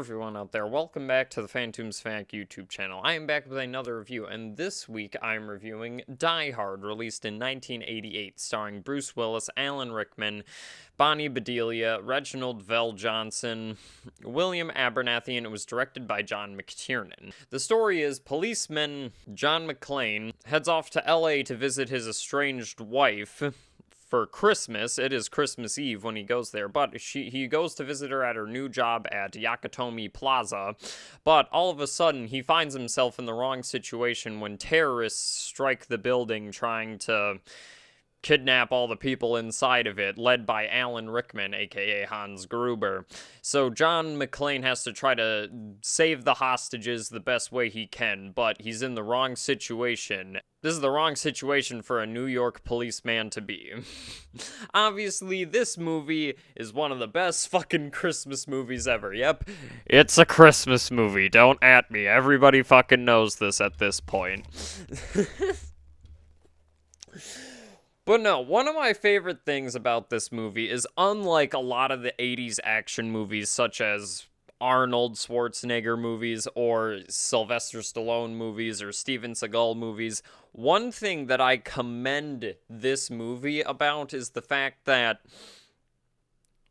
everyone out there, welcome back to the Phantoms Fact YouTube channel. I am back with another review, and this week I'm reviewing Die Hard, released in 1988, starring Bruce Willis, Alan Rickman, Bonnie Bedelia, Reginald VelJohnson, William Abernathy, and it was directed by John McTiernan. The story is policeman John McClane heads off to LA to visit his estranged wife for Christmas. It is Christmas Eve when he goes there, but he goes to visit her at her new job at Yakatomi Plaza, but all of a sudden he finds himself in the wrong situation when terrorists strike the building trying to kidnap all the people inside of it, led by Alan Rickman, aka Hans Gruber. So John McClane has to try to save the hostages the best way he can, but he's in the wrong situation. This is the wrong situation for a New York policeman to be. Obviously, this movie is one of the best fucking Christmas movies ever. Yep, it's a Christmas movie. Don't at me. Everybody fucking knows this at this point. But no, one of my favorite things about this movie is, unlike a lot of the 80s action movies, such as Arnold Schwarzenegger movies or Sylvester Stallone movies or Steven Seagal movies, one thing that I commend this movie about is the fact that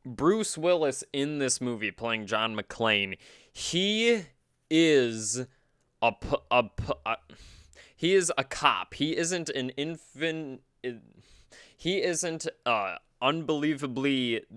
Bruce Willis in this movie, playing John McClane, he is a cop. He isn't an infant. He isn't unbelievable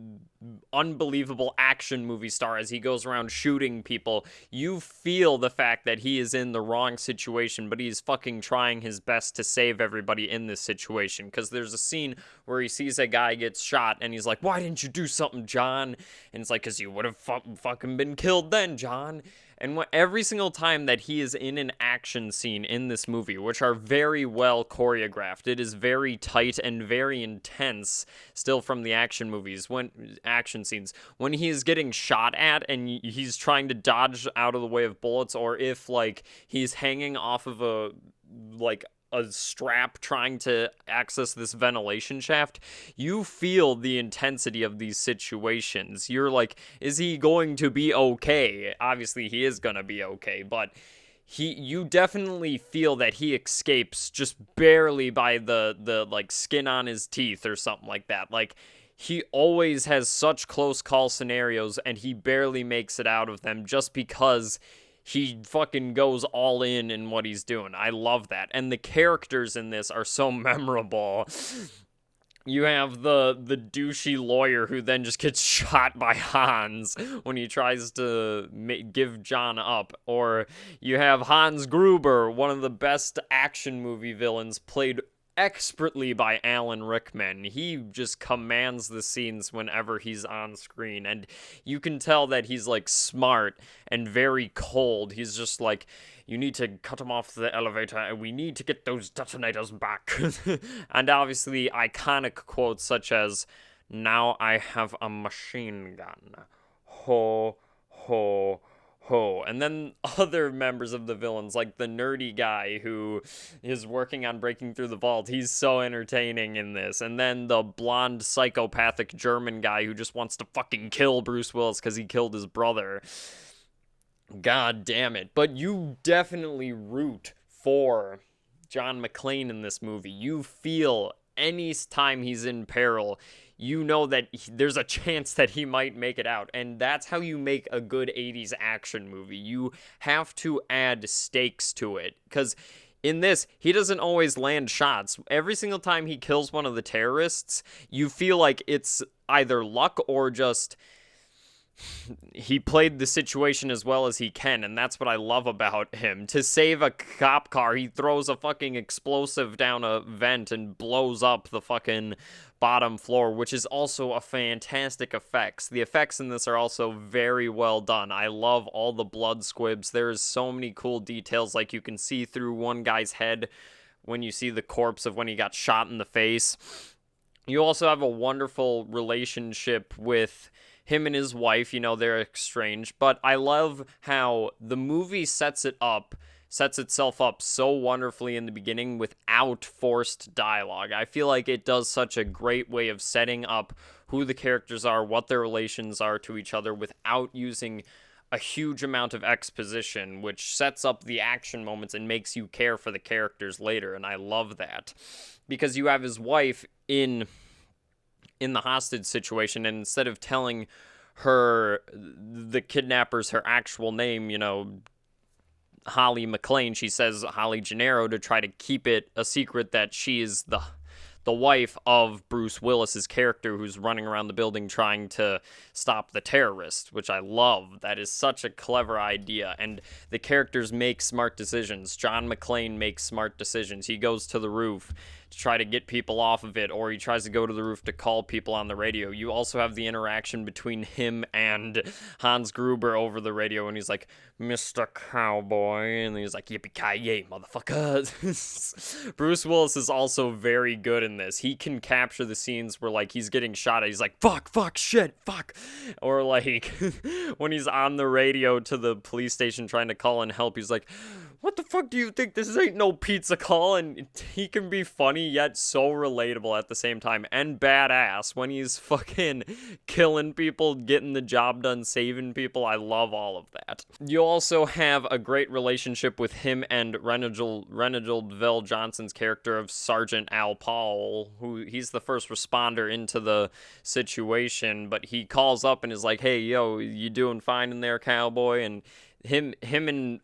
action movie star as he goes around shooting people. You feel the fact that he is in the wrong situation, but he's fucking trying his best to save everybody in this situation. Because there's a scene where he sees a guy gets shot, and he's like, "Why didn't you do something, John?" And it's like, "Because you would have fucking been killed then, John." And every single time that he is in an action scene in this movie, which are very well choreographed, it is very tight and very intense, still from the action movies, action scenes, when he is getting shot at and he's trying to dodge out of the way of bullets, or if, like, he's hanging off of a strap trying to access this ventilation shaft, you feel the intensity of these situations. You're like, is he going to be okay? Obviously he is gonna be okay, but you definitely feel that he escapes just barely by the like skin on his teeth or something like that. Like, he always has such close call scenarios and he barely makes it out of them just because he fucking goes all in what he's doing. I love that. And the characters in this are so memorable. You have the douchey lawyer who then just gets shot by Hans when he tries to give John up. Or you have Hans Gruber, one of the best action movie villains, played expertly by Alan Rickman. He just commands the scenes whenever he's on screen, and you can tell that he's like smart and very cold. He's just like, you need to cut him off the elevator and we need to get those detonators back. And obviously iconic quotes such as, "Now I have a machine gun. Ho, ho, ho." And then other members of the villains, like the nerdy guy who is working on breaking through the vault. He's so entertaining in this. And then the blonde psychopathic German guy who just wants to fucking kill Bruce Willis because he killed his brother. God damn it. But you definitely root for John McClane in this movie. You feel any time he's in peril, you know that there's a chance that he might make it out. And that's how you make a good 80s action movie. You have to add stakes to it. Because in this, he doesn't always land shots. Every single time he kills one of the terrorists, you feel like it's either luck or just he played the situation as well as he can, and that's what I love about him. To save a cop car, he throws a fucking explosive down a vent and blows up the fucking bottom floor, which is also a fantastic effects. The effects in this are also very well done. I love all the blood squibs. There's so many cool details, like you can see through one guy's head when you see the corpse of when he got shot in the face. You also have a wonderful relationship with him and his wife. You know, they're estranged, but I love how the movie sets itself up so wonderfully in the beginning without forced dialogue. I feel like it does such a great way of setting up who the characters are, what their relations are to each other, without using a huge amount of exposition, which sets up the action moments and makes you care for the characters later, and I love that. Because you have his wife in the hostage situation, and instead of telling the kidnappers her actual name, Holly McClane, she says Holly Gennaro to try to keep it a secret that she is the wife of Bruce Willis's character who's running around the building trying to stop the terrorist, which I love. That is such a clever idea, and the characters make smart decisions. John McClane makes smart decisions. He goes to the roof to try to get people off of it, or he tries to go to the roof to call people on the radio. You also have the interaction between him and Hans Gruber over the radio, and he's like, Mr. Cowboy, and he's like, yippee-ki-yay, motherfucker. Bruce Willis is also very good in this. He can capture the scenes where, like, he's getting shot at. He's like, fuck, shit, fuck. Or, like, when he's on the radio to the police station trying to call and help, he's like, what the fuck do you think? This ain't no pizza call. And he can be funny yet so relatable at the same time, and badass when he's fucking killing people, getting the job done, saving people. I love all of that. You also have a great relationship with him and Reinhold VelJohnson's character of Sergeant Al Powell, who he's the first responder into the situation, but he calls up and is like, hey, yo, you doing fine in there, cowboy? And him and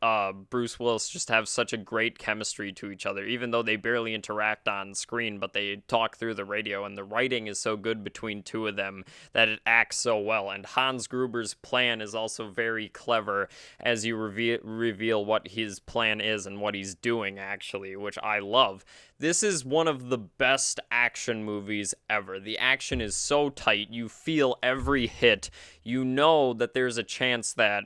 Bruce Willis just have such a great chemistry to each other, even though they barely interact on screen, but they talk through the radio, and the writing is so good between two of them that it acts so well. And Hans Gruber's plan is also very clever as you reveal what his plan is and what he's doing, actually, which I love. This is one of the best action movies ever. The action is so tight. You feel every hit. You know that there's a chance that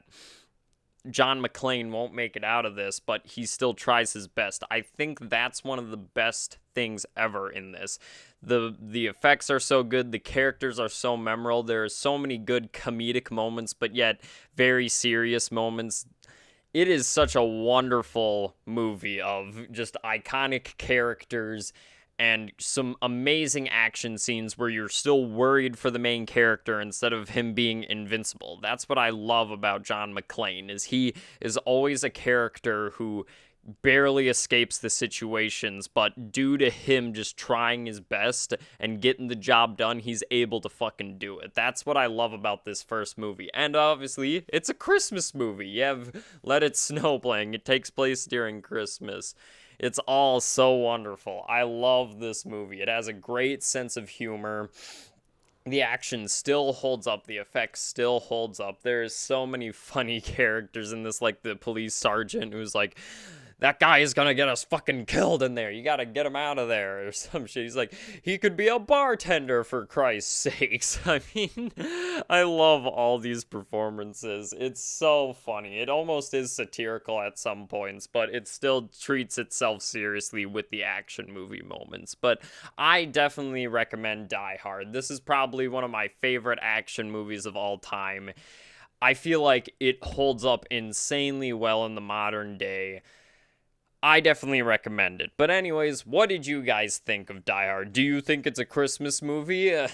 John McClane won't make it out of this, but he still tries his best. I think that's one of the best things ever in this. The effects are so good, the characters are so memorable, there are so many good comedic moments, but yet very serious moments. It is such a wonderful movie of just iconic characters and some amazing action scenes where you're still worried for the main character instead of him being invincible. That's what I love about John McClane, is he is always a character who barely escapes the situations, but due to him just trying his best and getting the job done, he's able to fucking do it. That's what I love about this first movie. And obviously, it's a Christmas movie. You have Let It Snow playing. It takes place during Christmas. It's all so wonderful. I love this movie. It has a great sense of humor. The action still holds up. The effects still holds up. There's so many funny characters in this, like the police sergeant who's like, that guy is gonna get us fucking killed in there. You gotta get him out of there, or some shit. He's like, he could be a bartender, for Christ's sakes. I mean, I love all these performances. It's so funny. It almost is satirical at some points, but it still treats itself seriously with the action movie moments. But I definitely recommend Die Hard. This is probably one of my favorite action movies of all time. I feel like it holds up insanely well in the modern day. I definitely recommend it. But anyways, what did you guys think of Die Hard? Do you think it's a Christmas movie? Yeah,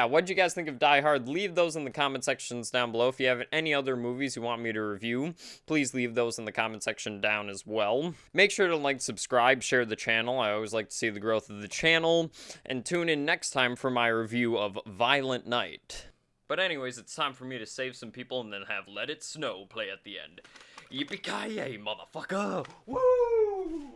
what did you guys think of Die Hard? Leave those in the comment sections down below. If you have any other movies you want me to review, please leave those in the comment section down as well. Make sure to like, subscribe, share the channel. I always like to see the growth of the channel. And tune in next time for my review of Violent Night. But anyways, it's time for me to save some people and then have Let It Snow play at the end. Yippee-ki-yay, motherfucker! Woo!